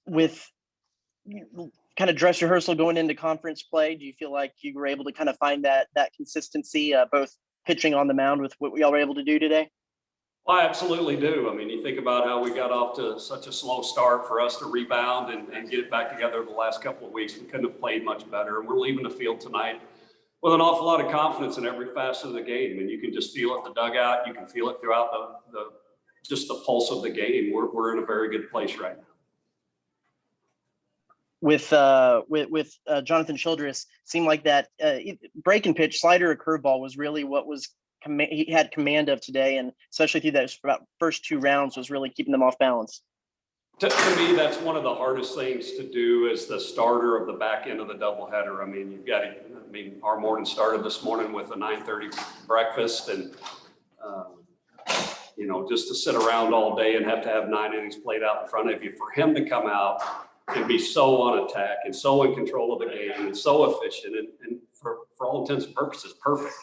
with kind of dress rehearsal going into conference play, do you feel like you were able to kind of find that consistency, both pitching on the mound with what we all were able to do today? Well, I absolutely do. I mean, you think about how we got off to such a slow start. For us to rebound and get it back together the last couple of weeks, we couldn't have played much better. And we're leaving the field tonight with an awful lot of confidence in every facet of the game. And you can just feel it in the dugout. You can feel it throughout just the pulse of the game. We're in a very good place right now. With Jonathan Childress, seemed like that break and pitch, slider or curveball was really what was he had command of today, and especially through those about first two rounds was really keeping them off balance. To me, that's one of the hardest things to do as the starter of the back end of the doubleheader. I mean, our morning started this morning with a 9:30 breakfast, and just to sit around all day and have to have 9 innings played out in front of you, for him to come out and be so on attack and so in control of the game and so efficient and for all intents and purposes perfect.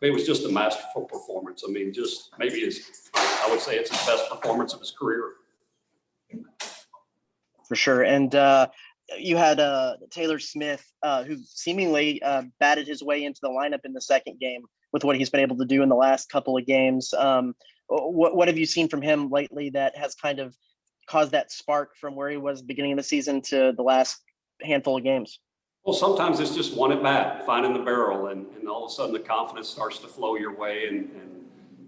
It was just a masterful performance. I mean, I would say it's his best performance of his career. For sure. And you had Taylor Smith, who seemingly batted his way into the lineup in the second game with what he's been able to do in the last couple of games. What have you seen from him lately that has kind of caused that spark from where he was at the beginning of the season to the last handful of games? Well, sometimes it's just one at bat, finding the barrel, and all of a sudden the confidence starts to flow your way, and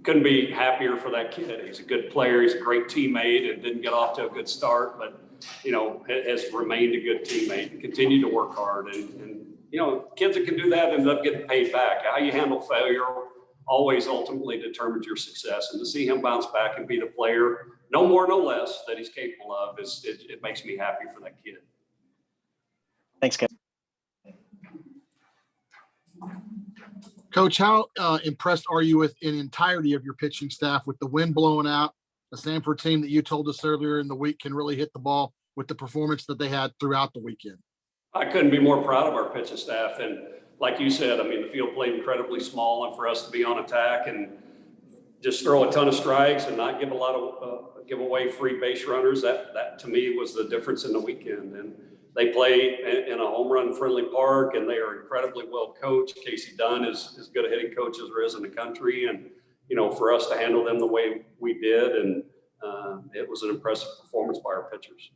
couldn't be happier for that kid. He's a good player. He's a great teammate, and didn't get off to a good start, but has remained a good teammate and continued to work hard. And kids that can do that end up getting paid back. How you handle failure always ultimately determines your success. And to see him bounce back and be the player, no more, no less, that he's capable of, it makes me happy for that kid. Thanks, Coach. Coach, how impressed are you with an entirety of your pitching staff with the wind blowing out, a Samford team that you told us earlier in the week can really hit the ball with the performance that they had throughout the weekend? I couldn't be more proud of our pitching staff. And like you said, I mean, the field played incredibly small, and for us to be on attack and just throw a ton of strikes and not give give away free base runners, that to me was the difference in the weekend. And they play in a home run friendly park, and they are incredibly well coached. Casey Dunn is as good a hitting coach as there is in the country. And, for us to handle them the way we did, and it was an impressive performance by our pitchers.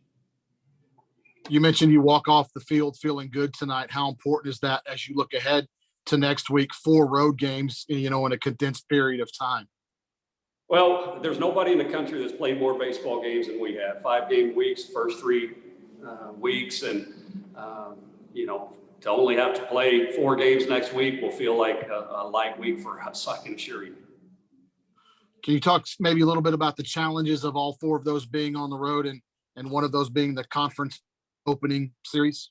You mentioned you walk off the field feeling good tonight. How important is that as you look ahead to next week, 4 road games, in a condensed period of time? Well, there's nobody in the country that's played more baseball games than we have. 5-game weeks, first 3 weeks, and to only have to play 4 games next week will feel like a light week for us, I can assure you. Can you talk maybe a little bit about the challenges of all 4 of those being on the road and one of those being the conference opening series?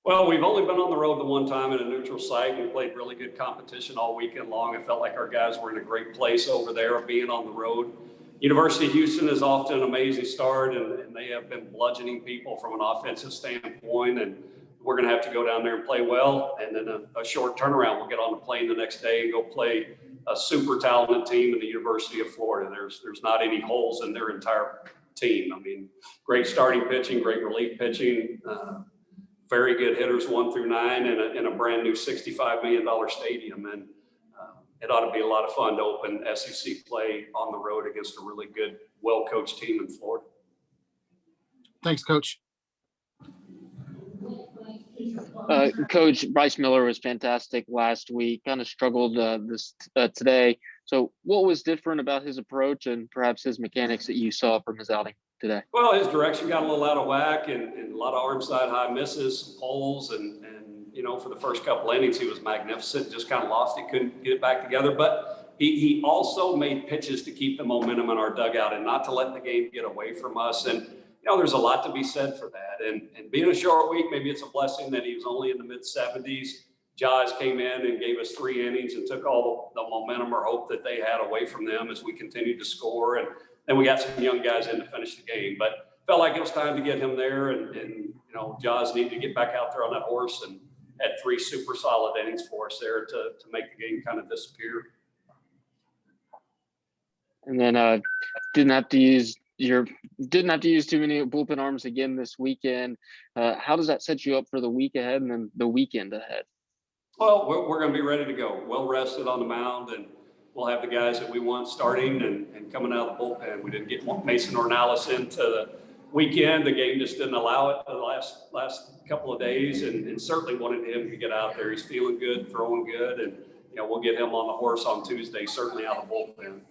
Well, we've only been on the road the one time in a neutral site. We played really good competition all weekend long. I felt like our guys were in a great place over there being on the road. University of Houston is off to an amazing start, and they have been bludgeoning people from an offensive standpoint, and we're going to have to go down there and play well. And then a short turnaround, we'll get on the plane the next day and go play a super talented team in the University of Florida. There's not any holes in their entire team. I mean, great starting pitching, great relief pitching, very good hitters 1 through 9 in a brand new $65 million stadium. And it ought to be a lot of fun to open SEC play on the road against a really good, well-coached team in Florida. Thanks, Coach. Coach, Bryce Miller was fantastic last week, kind of struggled today. So what was different about his approach and perhaps his mechanics that you saw from his outing today? Well, his direction got a little out of whack, and a lot of arm side high misses, holes, and for the first couple innings, he was magnificent, just kind of lost it, couldn't get it back together. But he also made pitches to keep the momentum in our dugout and not to let the game get away from us. And, there's a lot to be said for that. And being a short week, maybe it's a blessing that he was only in the mid-70s. Jaws came in and gave us 3 innings and took all the momentum or hope that they had away from them as we continued to score. And then we got some young guys in to finish the game. But felt like it was time to get him there. And Jaws needed to get back out there on that horse, and had 3 super solid innings for us there to make the game kind of disappear. And then didn't have to use you didn't have to use too many bullpen arms again this weekend. How does that set you up for the week ahead and then the weekend ahead? Well, we're going to be ready to go, well rested on the mound, and we'll have the guys that we want starting and coming out of the bullpen. We didn't get Mason Ornelas into the weekend. The game just didn't allow it the last couple of days, and certainly wanted him to get out there. He's feeling good, throwing good, and we'll get him on the horse on Tuesday, certainly out of the bullpen.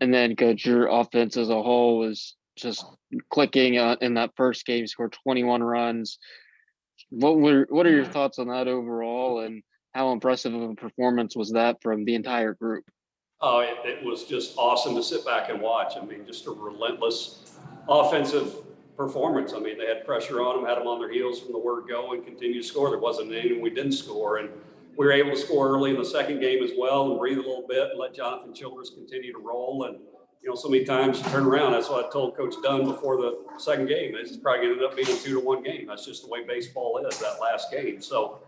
And then, Coach, your offense as a whole was just clicking in that first game. Scored 21 runs. What are your thoughts on that overall, and how impressive of a performance was that from the entire group? Oh, it was just awesome to sit back and watch. I mean, just a relentless offensive performance. I mean, they had pressure on them, had them on their heels from the word go, and continued to score. There wasn't anything we didn't score, and we were able to score early in the second game as well and breathe a little bit and let Jonathan Childress continue to roll. And so many times you turn around. That's what I told Coach Dunn before the second game. It's probably going to end up being a 2-1 game. That's just the way baseball is, that last game. So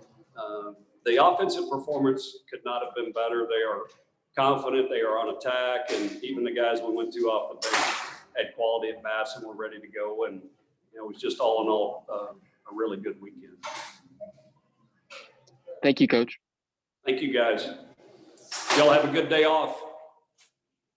the offensive performance could not have been better. They are confident, they are on attack, and even the guys we went to off the bench had quality at bats and were ready to go. And it was just all in all a really good weekend. Thank you, Coach. Thank you, guys. Y'all have a good day off.